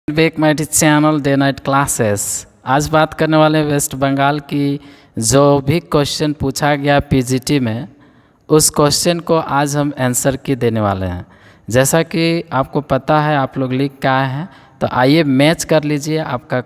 Back my channel day night classes. आज बात करने वाले वेस्ट बंगाल की जो भी क्वेश्चन पूछा गया पीजीटी में, उस क्वेश्चन को आज हम आंसर की देने वाले हैं। जैसा कि आपको पता है, आप लोग लिख के आए हैं, तो आइए मैच कर लीजिए आपका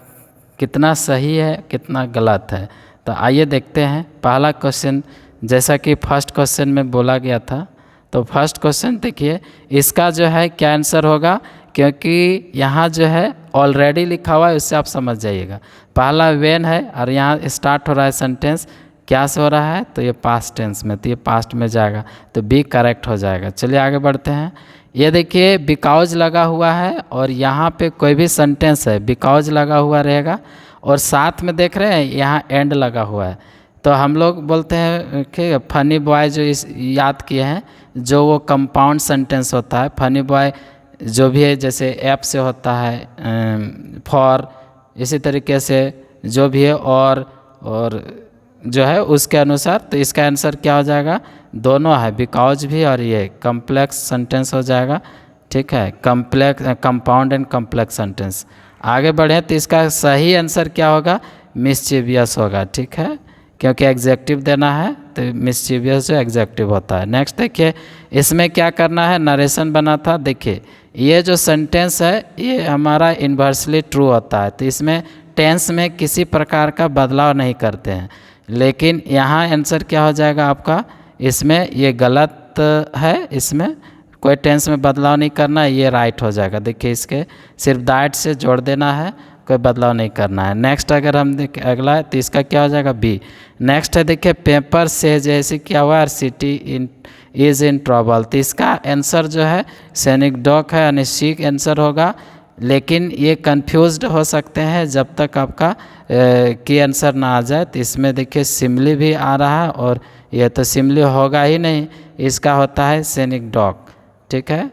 कितना सही है कितना गलत है। तो आइए देखते हैं पहला क्वेश्चन। जैसा कि फर्स्ट क्वेश्चन में बोला गया था, तो फर्स्ट क्वेश्चन देखिए, इसका जो है क्या आंसर होगा, क्योंकि यहाँ जो है ऑलरेडी लिखा हुआ है, उससे आप समझ जाइएगा। पहला वेन है और यहाँ स्टार्ट हो रहा है सेंटेंस, क्या से हो रहा है, तो ये पास्ट टेंस में, तो ये पास्ट में जाएगा, तो बी करेक्ट हो जाएगा। चलिए आगे बढ़ते हैं। ये देखिए बिकॉज लगा हुआ है और यहाँ पे कोई भी सेंटेंस है बिकॉज लगा हुआ रहेगा, और साथ में देख रहे हैं यहाँ एंड लगा हुआ है। तो हम लोग बोलते हैं कि फनी बॉय जो इस याद किए हैं, जो वो कंपाउंड सेंटेंस होता है, फनी बॉय जो भी है, जैसे ऐप से होता है फॉर, इसी तरीके से जो भी है और जो है उसके अनुसार। तो इसका आंसर क्या हो जाएगा, दोनों है, बिकॉज भी और ये कम्प्लेक्स सेंटेंस हो जाएगा। ठीक है, कंपाउंड एंड कम्प्लेक्स सेंटेंस। आगे बढ़े तो इसका सही आंसर क्या होगा, मिस्चीवियस होगा। ठीक है, क्योंकि एग्जेक्टिव देना है तो मिस्चीवियस जो एग्जेक्टिव होता है। नेक्स्ट देखिए, इसमें क्या करना है, नरेशन बना था। देखिए ये जो सेंटेंस है ये हमारा इन्वर्सली ट्रू होता है, तो इसमें टेंस में किसी प्रकार का बदलाव नहीं करते हैं। लेकिन यहाँ आंसर क्या हो जाएगा आपका, इसमें ये गलत है, इसमें कोई टेंस में बदलाव नहीं करना है, ये राइट हो जाएगा। देखिए इसके सिर्फ दैट से जोड़ देना है, कोई बदलाव नहीं करना है। नेक्स्ट अगर हम देखें अगला है, तो इसका क्या हो जाएगा, बी। नेक्स्ट है देखिए, पेपर से जैसे क्या हुआ, city in is in trouble, तो इसका आंसर जो है सैनिक डॉक है, यानी सी आंसर होगा। लेकिन ये कंफ्यूज्ड हो सकते हैं जब तक आपका की आंसर ना आ जाए। तो इसमें देखिए सिमली भी आ रहा है, और ये तो सिमली होगा ही नहीं, इसका होता है सैनिक डॉक। ठीक है,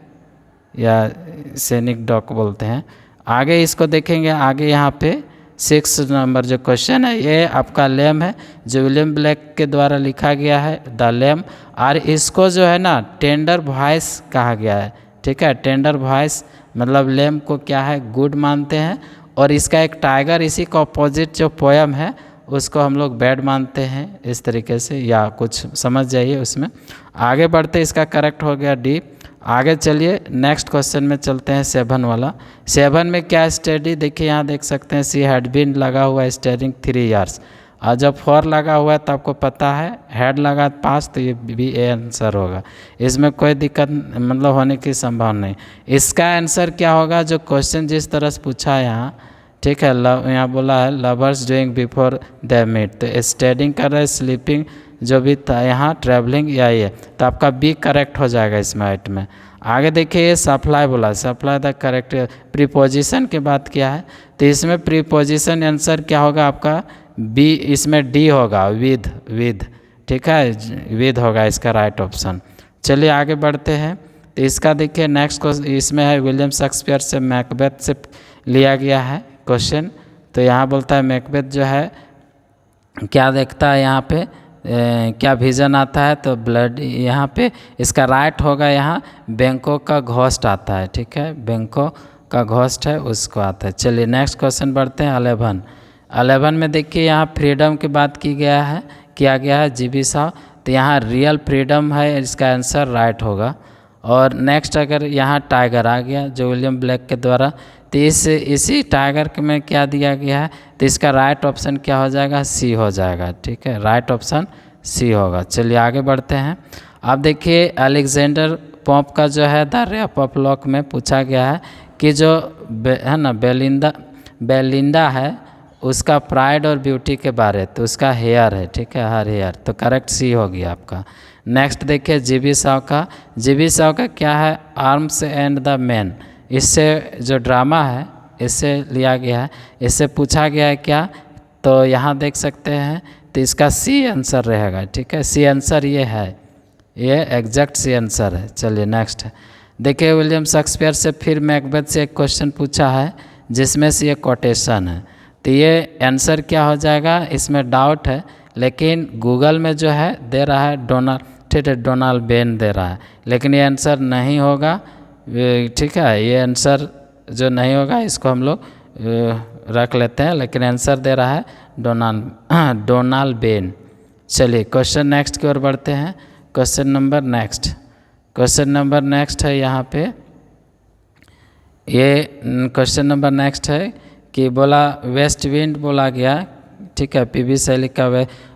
या सैनिक डॉक बोलते हैं। आगे इसको देखेंगे, आगे यहाँ पे 6 नंबर जो क्वेश्चन है, ये आपका लेम है, जो विलियम ब्लैक के द्वारा लिखा गया है, द लेम। और इसको जो है ना टेंडर वॉइस कहा गया है। ठीक है, टेंडर वॉइस मतलब लेम को क्या है, गुड मानते हैं, और इसका एक टाइगर, इसी का अपोजिट जो पोयम है उसको हम लोग बैड मानते हैं, इस तरीके से, या कुछ समझ जाइए उसमें। आगे बढ़ते, इसका करेक्ट हो गया डी। आगे चलिए नेक्स्ट क्वेश्चन में चलते हैं, 7 वाला। 7 में क्या स्टडी, देखिए यहाँ देख सकते हैं, सी हैड बीन लगा हुआ है स्टडिंग 3 ईयर्स, और जब 4 लगा हुआ है तो आपको पता है हैड लगा 5, तो ये भी ए आंसर होगा। इसमें कोई दिक्कत मतलब होने की संभावना नहीं। इसका आंसर क्या होगा, जो क्वेश्चन जिस तरह से पूछा है यहाँ, ठीक है, यहाँ बोला है lovers doing before the meet, तो स्टडिंग कर रहे, स्लीपिंग जो भी था यहाँ, ट्रैवलिंग या ये, तो आपका बी करेक्ट हो जाएगा इसमें आइट में। आगे देखिए ये सप्लाई बोला, सप्लाई द करेक्ट प्रीपोजिशन की बात किया है, तो इसमें प्रीपोजिशन आंसर क्या होगा आपका, बी, इसमें डी होगा, विद। ठीक है, विद होगा इसका राइट ऑप्शन। चलिए आगे बढ़ते हैं, तो इसका देखिए नेक्स्ट क्वेश्चन, इसमें है विलियम शेक्सपियर से मैकबेथ से लिया गया है क्वेश्चन। तो यहाँ बोलता है मैकबेथ जो है क्या देखता है, यहाँ पे क्या विजन आता है, तो ब्लड, यहाँ पे इसका राइट होगा, यहाँ बैंकॉक का घोस्ट आता है। ठीक है, बैंकॉक का घोस्ट है, उसको आता है। चलिए नेक्स्ट क्वेश्चन बढ़ते हैं, 11 में देखिए यहाँ फ्रीडम की बात किया गया है जीबी साहब, तो यहाँ रियल फ्रीडम है, इसका आंसर राइट होगा। और नेक्स्ट अगर यहाँ टाइगर आ गया जो विलियम ब्लैक के द्वारा, तो इसी टाइगर में क्या दिया गया है, तो इसका राइट ऑप्शन क्या हो जाएगा, सी हो जाएगा। ठीक है, राइट ऑप्शन सी होगा। चलिए आगे बढ़ते हैं। अब देखिए अलेक्जेंडर पोप का जो है द रैप ऑफ लॉक में पूछा गया है कि जो है ना बेलिंडा है, उसका प्राइड और ब्यूटी के बारे, तो उसका हेयर है। ठीक है, हर हेयर, तो करेक्ट सी होगी आपका। नेक्स्ट देखिए जीबी साव का क्या है, आर्म्स एंड द मैन, इससे जो ड्रामा है इससे लिया गया है, इससे पूछा गया है क्या, तो यहाँ देख सकते हैं, तो इसका सी आंसर रहेगा। ठीक है, सी आंसर ये है, ये एग्जैक्ट सी आंसर है। चलिए नेक्स्ट देखिए, विलियम शेक्सपियर से फिर मैकबेथ से एक क्वेश्चन पूछा है, जिसमें से ये कोटेशन है, तो ये आंसर क्या हो जाएगा, इसमें डाउट है, लेकिन गूगल में जो है दे रहा है डोनाल्ड बेन दे रहा है, लेकिन ये आंसर नहीं होगा। ठीक है, ये आंसर जो नहीं होगा इसको हम लोग रख लेते हैं, लेकिन आंसर दे रहा है डोनाल्ड बेन। चलिए क्वेश्चन नेक्स्ट की ओर बढ़ते हैं। क्वेश्चन नंबर नेक्स्ट है यहाँ पे, ये क्वेश्चन नंबर नेक्स्ट है कि बोला वेस्ट विंड बोला गया, ठीक है, पीवी शैली का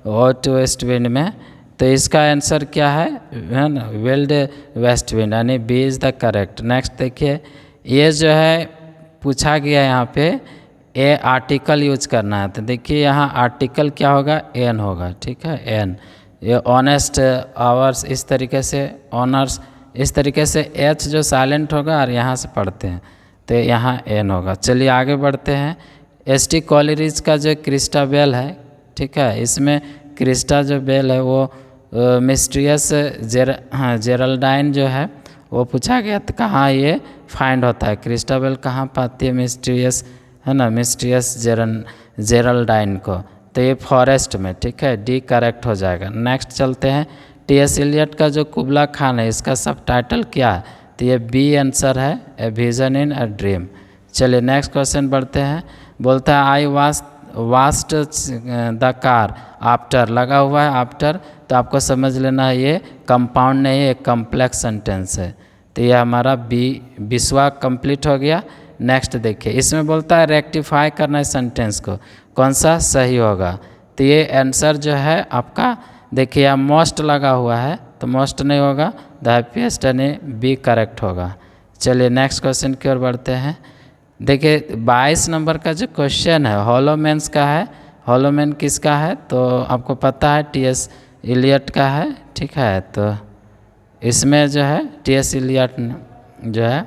हॉट वेस्ट विंड में, तो इसका आंसर क्या है ना, वेल्ड वेस्ट विंड, यानी B is the correct. Next देखिए, ये जो है पूछा गया यहाँ पे ए आर्टिकल यूज करना है, तो देखिए यहाँ आर्टिकल क्या होगा, एन होगा, ठीक है, एन। ये ऑनेस्ट आवर्स इस तरीके से, ऑनर्स इस तरीके से, एच जो साइलेंट होगा और यहाँ से पढ़ते हैं तो यहाँ एन होगा। चलिए आगे बढ़ते हैं। एस.टी. कॉलरिज का जो क्रिस्टा बेल है, ठीक है, इसमें क्रिस्टा जो बेल है वो मिस्ट्रियस जेरल्डाइन जो है वो पूछा गया, तो कहाँ ये फाइंड होता है, क्रिस्टा बेल कहाँ पाती है मिस्ट्रियस, है ना, मिस्ट्रियस जेरल्डाइन को, तो ये फॉरेस्ट में, ठीक है, डी करेक्ट हो जाएगा। नेक्स्ट चलते हैं। टी.एस. एलियट का जो कुबला खान है इसका सब टाइटल क्या है, तो ये बी आंसर है, a vision in a dream. चलिए नेक्स्ट क्वेश्चन बढ़ते हैं। बोलता है आई वास्ट द कार आफ्टर, लगा हुआ है आफ्टर, तो आपको समझ लेना है ये कंपाउंड नहीं है, एक कम्प्लेक्स सेंटेंस है, तो ये हमारा बीसवा कंप्लीट हो गया। नेक्स्ट देखिए, इसमें बोलता है रेक्टिफाई करना है सेंटेंस को, कौन सा सही होगा, तो ये आंसर जो है आपका देखिए यहाँ मोस्ट लगा हुआ है, तो मोस्ट नहीं होगा, द हैप्पीएस्ट यानी बी करेक्ट होगा। चलिए नेक्स्ट क्वेश्चन की ओर बढ़ते हैं। देखिए 22 नंबर का जो क्वेश्चन है हॉलोमेंस का है। हॉलोमेन किसका है, तो आपको पता है टी.एस. एलियट का है, ठीक है, तो इसमें जो है टी.एस. एलियट जो है,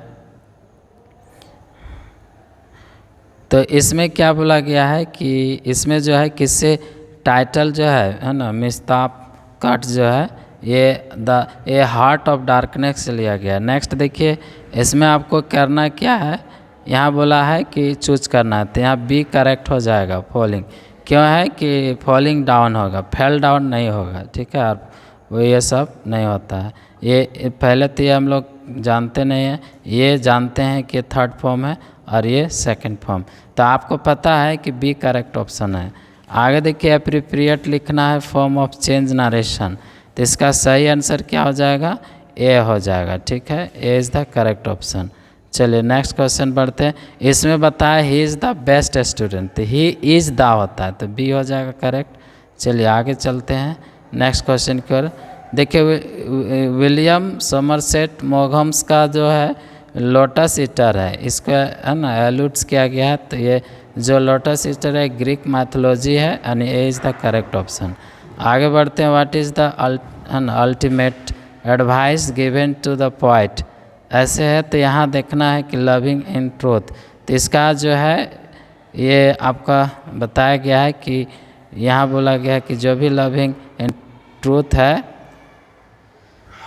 तो इसमें क्या बोला गया है कि इसमें जो है किससे टाइटल जो है ना, मिस्ताब कट जो है ये हार्ट ऑफ डार्कनेस से लिया गया। नेक्स्ट देखिए, इसमें आपको करना क्या है, यहाँ बोला है कि चूज करना है, तो यहाँ बी करेक्ट हो जाएगा, फॉलिंग, क्यों है कि फॉलिंग डाउन होगा, फेल डाउन नहीं होगा, ठीक है, और वो ये सब नहीं होता है, ये पहले तो ये हम लोग जानते नहीं हैं, ये जानते हैं कि थर्ड फॉर्म है और ये सेकंड फॉर्म, तो आपको पता है कि बी करेक्ट ऑप्शन है। आगे देखिए, एप्रोप्रिएट लिखना है फॉर्म ऑफ चेंज नरेशन, तो इसका सही आंसर क्या हो जाएगा, ए हो जाएगा, ठीक है, ए इज़ द करेक्ट ऑप्शन। चलिए नेक्स्ट क्वेश्चन बढ़ते हैं। इसमें बताया he is the best student, तो ही इज़ द होता है, तो बी हो जाएगा करेक्ट। चलिए आगे चलते हैं नेक्स्ट क्वेश्चन की ओर। देखिए विलियम समरसेट मॉगम्स का जो है लोटस ईटर है, इसको है ना एलूड्स किया गया है, तो ये जो लोटस ईटर है ग्रीक मैथोलॉजी है, यानी A is the correct option. आगे बढ़ते हैं। What is the ultimate advice given to the poet, ऐसे है, तो यहाँ देखना है कि लविंग इन ट्रूथ, तो इसका जो है ये आपका बताया गया है कि यहाँ बोला गया है कि जो भी लविंग इन ट्रूथ है,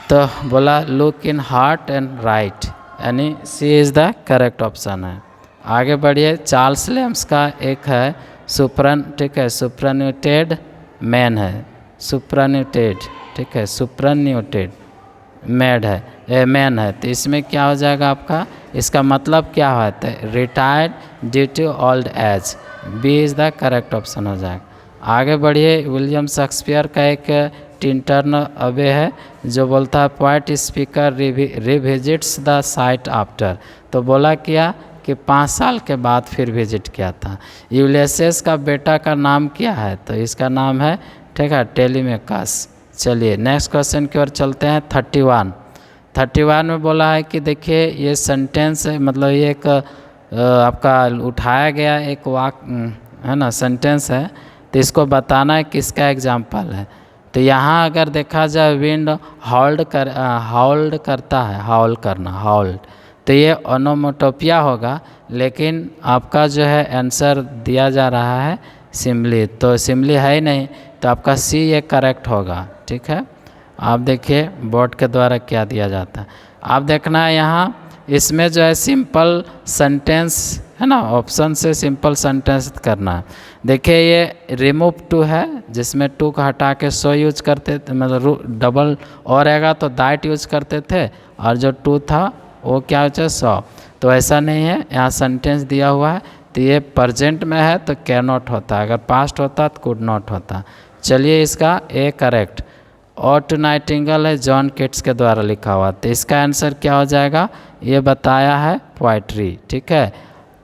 तो बोला look in heart and right, यानी C is the correct option है। आगे बढ़िए। चार्ल्स लेम्स का एक है ठीक है, सुप्रान्यूटेड मैन है, सुप्रान्यूटेड, ठीक है, सुप्रान्यूटेड मैन है, तो इसमें क्या हो जाएगा आपका, इसका मतलब क्या होता है, retired due to old age, B is the correct option हो जाएगा। आगे बढ़िए। विलियम शेक्सपियर का एक टिंटर्न अवे है जो बोलता है poet speaker revisits the site after, तो बोला क्या कि 5 साल के बाद फिर विजिट किया था। यूलियस का बेटा का नाम क्या है, तो इसका नाम है, ठीक है, टेलीमेकस। चलिए नेक्स्ट क्वेश्चन की ओर चलते हैं। 31 में बोला है कि देखिए ये सेंटेंस है, मतलब ये एक आपका उठाया गया एक वाक्य है ना, सेंटेंस है, तो इसको बताना है किसका एग्जाम्पल है। तो यहाँ अगर देखा जाए विंड हाउल्ड करता है, हाउल करना, हाउल्ड, तो ये ओनोमोटोपिया होगा, लेकिन आपका जो है आंसर दिया जा रहा है सिमली, तो सिमली है ही नहीं, तो आपका सी ये करेक्ट होगा, ठीक है। आप देखिए बोर्ड के द्वारा क्या दिया जाता है, आप देखना है यहाँ इसमें जो है सिंपल सेंटेंस है ना, ऑप्शन से सिंपल सेंटेंस करना है। देखिए ये रिमूव टू है, जिसमें टू को हटा के सो यूज करते थे, मतलब डबल और रहेगा तो दैट यूज करते थे, और जो टू था वो क्या होता है सो, तो ऐसा नहीं है, यहाँ सेंटेंस दिया हुआ है तो ये प्रेजेंट में है तो कैन नॉट होता, अगर पास्ट होता तो कुड नॉट होता। चलिए इसका ए करेक्ट। और टू नाइटिंगेल है जॉन किट्स के द्वारा लिखा हुआ, तो इसका आंसर क्या हो जाएगा, ये बताया है पोइट्री। ठीक है।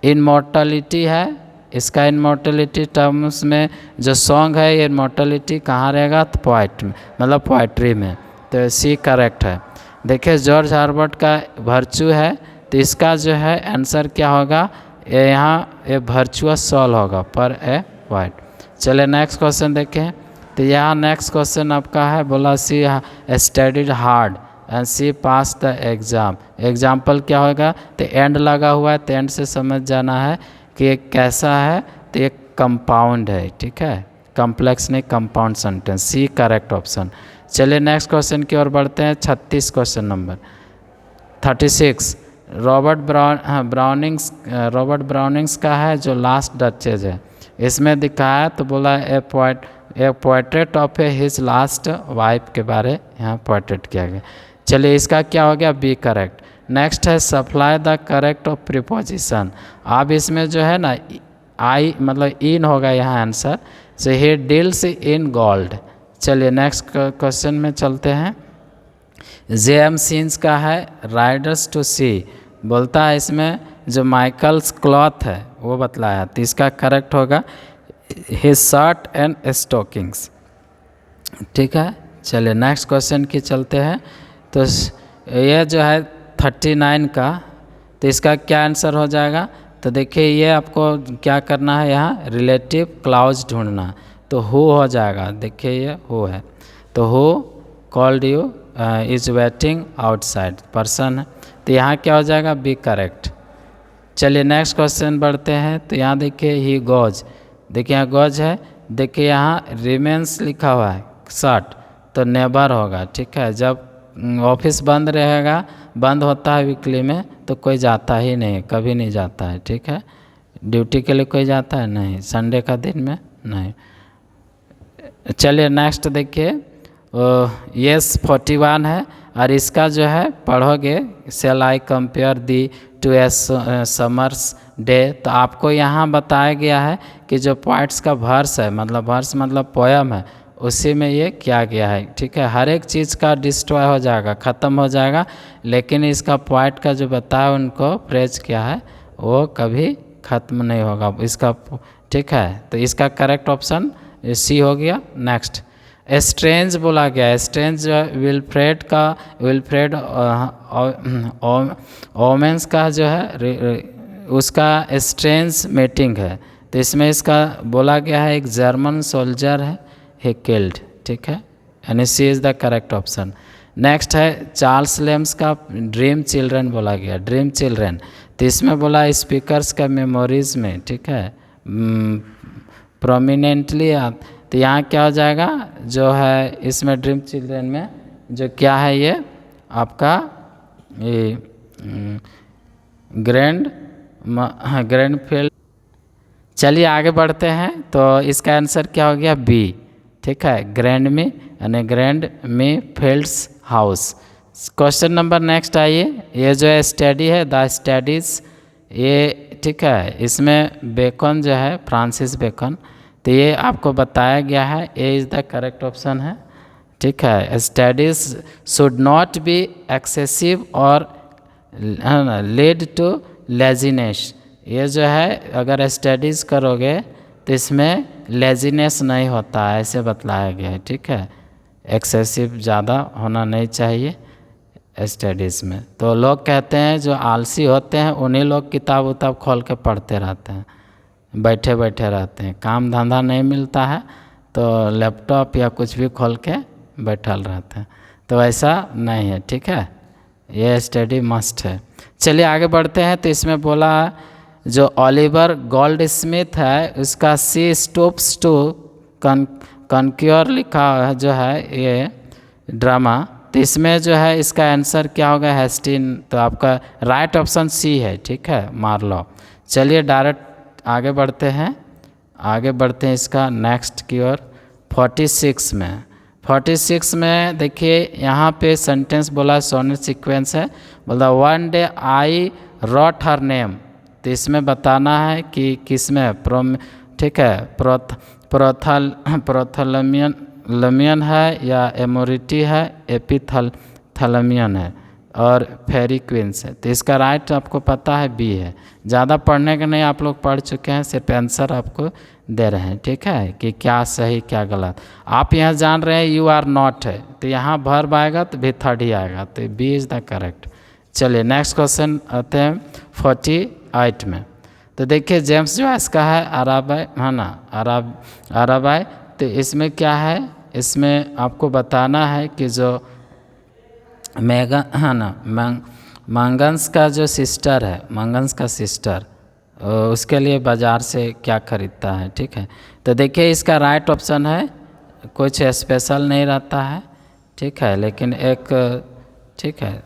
इनमॉर्टलिटी है, इसका इनमॉर्टलिटी टर्म्स में जो सॉन्ग है ये इनमॉर्टलिटी कहाँ रहेगा, तो पोइट में, मतलब पोइट्री में, तो सी करेक्ट है। देखिए जॉर्ज हार्बर्ट का वर्चू है, तो इसका जो है आंसर क्या होगा, ये यहाँ ये वर्चुअस सोल होगा पर ए वाइट। चलिए नेक्स्ट क्वेश्चन देखें, तो यहाँ नेक्स्ट क्वेश्चन आपका है, बोला she studied hard and she passed the exam. Example क्या होगा, तो एंड लगा हुआ है, तो एंड से समझ जाना है कि ये कैसा है, तो ये कंपाउंड है। ठीक है, कॉम्प्लेक्स नहीं, compound sentence, C correct option. चलिए नेक्स्ट क्वेश्चन की ओर बढ़ते हैं, 36 क्वेश्चन नंबर 36। रॉबर्ट ब्राउनिंग्स का है जो लास्ट डचेज है, इसमें दिखाया है, तो बोला a portrait of his last wife के बारे यहाँ पोर्ट्रेट किया गया। चलिए इसका क्या हो गया, बी करेक्ट। नेक्स्ट है supply the correct of preposition. अब इसमें जो है ना आई मतलब इन होगा यहाँ answer, so he deals in gold. चलिए नेक्स्ट क्वेश्चन में चलते हैं। जेएम सीन्स का है राइडर्स टू सी, बोलता है इसमें जो माइकल्स क्लॉथ है वो बतलाया, तो इसका करेक्ट होगा हिज शर्ट एंड स्टॉकिंग्स। ठीक है। चलिए नेक्स्ट क्वेश्चन की चलते हैं, तो ये जो है 39 का, तो इसका क्या आंसर हो जाएगा, तो देखिए ये आपको क्या करना है, यहाँ रिलेटिव क्लाउज ढूंढना, तो हु हो जाएगा। देखिए ये हु है, तो who called you is waiting outside, person है, तो यहाँ क्या हो जाएगा, बी करेक्ट। चलिए नेक्स्ट क्वेश्चन बढ़ते हैं, तो यहाँ देखिए ही गोज, देखिए यहाँ गोज है, देखिए यहाँ रिमेंस लिखा हुआ है शर्ट, तो नेबर होगा। ठीक है, जब ऑफिस बंद रहेगा, बंद होता है वीकली में, तो कोई जाता ही नहीं, कभी नहीं जाता है। ठीक है, ड्यूटी के लिए कोई जाता है नहीं, संडे का दिन में नहीं। चलिए नेक्स्ट देखिए, यस 41 है, और इसका जो है पढ़ोगे, shall I compare thee to a summer's day, तो आपको यहाँ बताया गया है कि जो पॉइंट्स का वर्स है, मतलब वर्स मतलब पोयम है, उसी में ये किया गया है। ठीक है, हर एक चीज़ का डिस्ट्रॉय हो जाएगा, ख़त्म हो जाएगा, लेकिन इसका पॉइंट का जो बताया उनको प्रेज किया है वो कभी ख़त्म नहीं होगा इसका। ठीक है, तो इसका करेक्ट ऑप्शन सी हो गया। नेक्स्ट स्ट्रेंज बोला गया, स्ट्रेंज विल्फ्रेड ओमेंस का जो है उसका स्ट्रेंज मीटिंग है, तो इसमें इसका बोला गया है एक जर्मन सोल्जर है ही किल्ड। ठीक है, यानी C is the correct option. Next है चार्ल्स लेम्स का ड्रीम चिल्ड्रन बोला गया, ड्रीम चिल्ड्रन, तो इसमें बोला स्पीकर्स का मेमोरीज में। ठीक है, प्रोमिनेंटली, तो यहाँ क्या हो जाएगा, जो है इसमें ड्रीम चिल्ड्रन में जो क्या है, ये आपका ये ग्रैंड फील्ड। चलिए आगे बढ़ते हैं, तो इसका आंसर क्या हो गया, बी। ठीक है, ग्रैंड में यानी ग्रैंड में fields house. Question number next आइए, ये जो है स्टडी है द स्टडीज़, ये ठीक है, इसमें बेकन जो है फ्रांसिस बेकन, तो ये आपको बताया गया है, ए इज़ द करेक्ट ऑप्शन है। ठीक है, studies should not be excessive और लीड टू लेजीनेस, ये जो है अगर स्टडीज़ करोगे तो इसमें लेजीनेस नहीं होता है, ऐसे बतलाया गया है। ठीक है, एक्सेसिव ज़्यादा होना नहीं चाहिए स्टडीज़ में। तो लोग कहते हैं जो आलसी होते हैं उन्हीं लोग किताब उताब खोल के पढ़ते रहते हैं, बैठे बैठे रहते हैं, काम धंधा नहीं मिलता है तो लैपटॉप या कुछ भी खोल के बैठल रहते हैं, तो ऐसा नहीं है। ठीक है, ये स्टडी मस्ट है। चलिए आगे बढ़ते हैं, तो इसमें बोला जो ओलिवर गोल्डस्मिथ है उसका सी स्टॉप्स टू कनक्योर लिखा है जो है ये ड्रामा, तो इसमें जो है इसका आंसर क्या होगा, हेस्टिन, तो आपका राइट ऑप्शन सी है। ठीक है, मार्लो। चलिए डायरेक्ट आगे बढ़ते हैं, इसका नेक्स्ट की ओर 46 में। 46 में देखिए यहाँ पे सेंटेंस बोला सोनेट सीक्वेंस है, बोला one day I wrote her name, तो इसमें बताना है कि किसमें ठीक है, प्रोथलमियन है या एमोरिटी है, एपिथलमियन है और फेरिक्विंस है। तो इसका राइट आपको पता है बी है। ज़्यादा पढ़ने का नहीं, आप लोग पढ़ चुके हैं, सिर्फ आंसर आपको दे रहे हैं, ठीक है, कि क्या सही क्या गलत। आप यहाँ जान रहे हैं यू आर नॉट है, तो यहाँ वर्ब आएगा तो भी थर्ड ही आएगा, तो बी इज़ द करेक्ट। चलिए नेक्स्ट क्वेश्चन आते हैं 48 में। तो देखिए जेम्स जॉयस का है अराबाई, है ना, अराबाई। तो इसमें क्या है, इसमें आपको बताना है कि जो मेगन, है ना, मंगन्स का जो सिस्टर है, मंगन्स का सिस्टर, उसके लिए बाज़ार से क्या खरीदता है, ठीक है। तो देखिए इसका राइट ऑप्शन है, कुछ स्पेशल नहीं रहता है, ठीक है, लेकिन एक, ठीक है,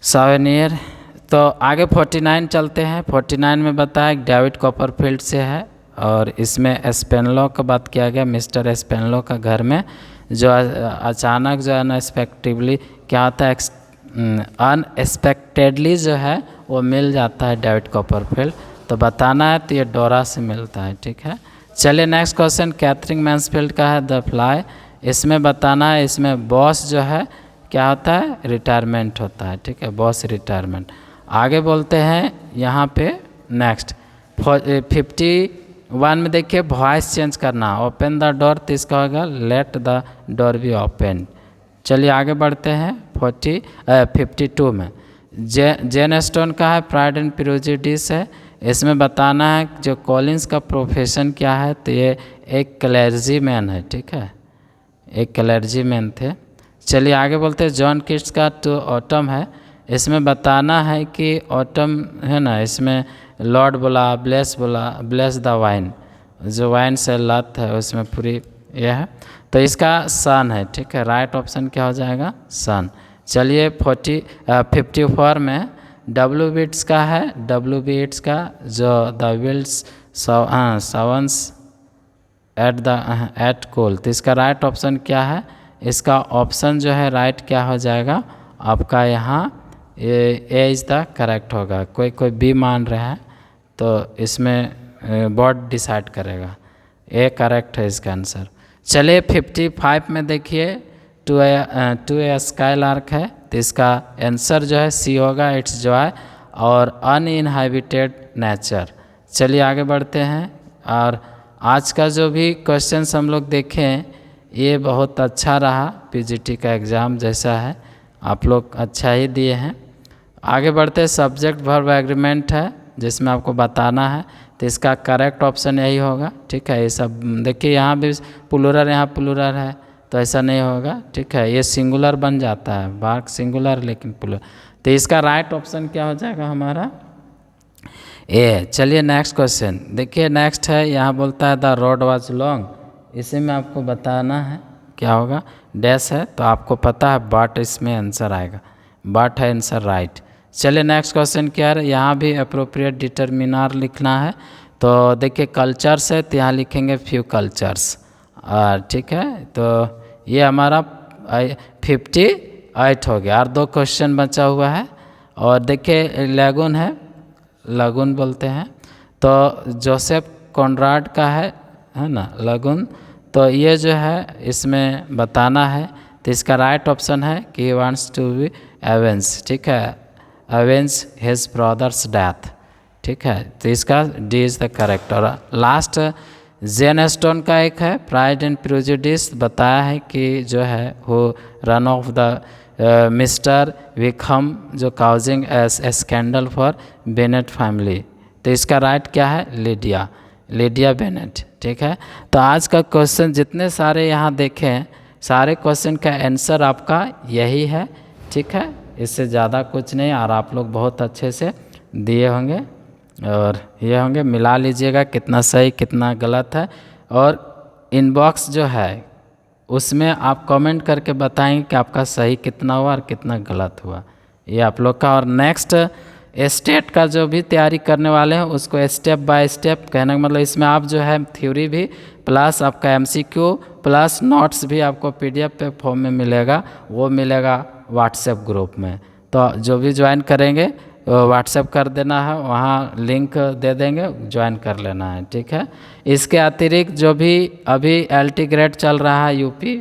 सवेनियर। तो आगे 49 चलते हैं। 49 में बताया डेविड कॉपरफील्ड से है, और इसमें स्पेनलो का बात किया गया। मिस्टर स्पेनलो का घर में जो अचानक जो अनएक्सपेक्टेडली क्या होता है, अनएक्सपेक्टेडली जो है वो मिल जाता है डेविड कॉपरफील्ड, तो बताना है, तो ये डोरा से मिलता है, ठीक है। चलिए नेक्स्ट क्वेश्चन कैथरीन मैन्सफील्ड का है द फ्लाई। इसमें बताना है, इसमें बॉस जो है क्या होता है, रिटायरमेंट होता है, ठीक है, बॉस रिटायरमेंट। आगे बोलते हैं यहाँ पे नेक्स्ट 51 में देखिए वॉइस चेंज करना, ओपन द डोर, तो इसका होगा let the door be open. चलिए आगे बढ़ते हैं 52 में। जेन स्टोन का है प्राइड एंड प्रेजुडिस है। इसमें बताना है जो कॉलिंस का प्रोफेशन क्या है, तो ये एक क्लर्जी मैन है, ठीक है, एक क्लर्जी मैन थे। चलिए आगे बोलते हैं जॉन किट्स का टू ऑटम है। इसमें बताना है कि ऑटम है ना, इसमें लॉर्ड बोला, ब्लेस द वाइन, जो वाइन से लत है उसमें पूरी यह है, तो इसका सन है, ठीक है, राइट ऑप्शन क्या हो जाएगा, सन। चलिए 54 में डब्ल्यू बीट्स का है। डब्ल्यू बीट्स का जो द विल्स सावंस एट कोल, तो इसका राइट ऑप्शन क्या है, इसका ऑप्शन जो है राइट क्या हो जाएगा आपका, यहाँ ए इज़ द करेक्ट होगा। कोई बी मान रहे हैं, तो इसमें बोर्ड डिसाइड करेगा, ए करेक्ट है इसका आंसर। चलिए 55 में देखिए टू ए स्काई लार्क है, तो इसका आंसर जो है सी होगा, इट्स जॉय और अनइनहाबिटेड नेचर। चलिए आगे बढ़ते हैं, और आज का जो भी क्वेश्चंस हम लोग देखें ये बहुत अच्छा रहा, पीजीटी का एग्ज़ाम जैसा है, आप लोग अच्छा ही दिए हैं। आगे बढ़ते हैं, सब्जेक्ट वर्ब एग्रीमेंट है जिसमें आपको बताना है, तो इसका करेक्ट ऑप्शन यही होगा, ठीक है। ये सब देखिए यहाँ भी प्लूरल, यहाँ प्लूरल है, तो ऐसा नहीं होगा, ठीक है, ये सिंगुलर बन जाता है, बार्क सिंगुलर लेकिन प्लूरल, तो इसका राइट ऑप्शन क्या हो जाएगा हमारा, ए। चलिए नेक्स्ट क्वेश्चन देखिए, नेक्स्ट है, यहाँ बोलता है द रोड वाज लॉन्ग, इसी में आपको बताना है क्या होगा, डैश है, तो आपको पता है बट इसमें आंसर आएगा, बट है आंसर राइट। चलिए नेक्स्ट क्वेश्चन क्या है, यहाँ भी अप्रोप्रिएट डिटर्मिनार लिखना है, तो देखिए कल्चर्स है, तो यहाँ लिखेंगे फ्यू कल्चर्स, ठीक है। तो ये हमारा 58 हो गया, और 2 क्वेश्चन बचा हुआ है। और देखिए लगुन है, लगुन बोलते हैं, तो जोसेफ कॉनराड का है ना लगुन, तो ये जो है इसमें बताना है, तो इसका राइट ऑप्शन है कि वांट्स टू बी एवेंस, ठीक है, अवेंस हिज ब्रदर्स डेथ, ठीक है, तो इसका डी इज़ द करेक्ट। और लास्ट जेन स्टोन का एक है प्राइड एंड प्रेजुडिस, बताया है कि जो है वो run of the mister Wickham जो causing scandal for Bennet family, तो इसका राइट क्या है, लिडिया बेनेट, ठीक है। तो आज का क्वेश्चन जितने सारे यहाँ देखें, सारे क्वेश्चन का आंसर आपका यही है, ठीक है, इससे ज़्यादा कुछ नहीं, और आप लोग बहुत अच्छे से दिए होंगे, और ये होंगे, मिला लीजिएगा कितना सही कितना गलत है, और इनबॉक्स जो है उसमें आप कमेंट करके बताएंगे कि आपका सही कितना हुआ और कितना गलत हुआ, ये आप लोग का। और नेक्स्ट स्टेट का जो भी तैयारी करने वाले हैं उसको स्टेप बाय स्टेप, कहने का मतलब इसमें आप जो है थ्योरी भी प्लस आपका एमसीक्यू प्लस नोट्स भी आपको पीडीएफ पे फॉर्म में मिलेगा, वो मिलेगा व्हाट्सएप ग्रुप में, तो जो भी ज्वाइन करेंगे व्हाट्सएप कर देना है, वहाँ लिंक दे देंगे, ज्वाइन कर लेना है, ठीक है। इसके अतिरिक्त जो भी अभी LT ग्रेड चल रहा है यूपी,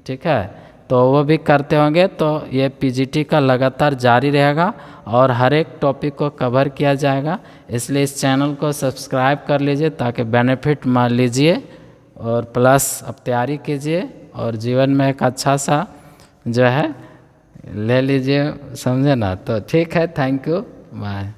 ठीक है, तो वो भी करते होंगे, तो ये PGT का लगातार जारी रहेगा और हर एक टॉपिक को कवर किया जाएगा। इसलिए इस चैनल को सब्सक्राइब कर लीजिए ताकि बेनिफिट मान लीजिए और प्लस अब तैयारी कीजिए और जीवन में एक अच्छा सा जो है ले लीजिए, समझे ना। तो ठीक है, थैंक यू, बाय।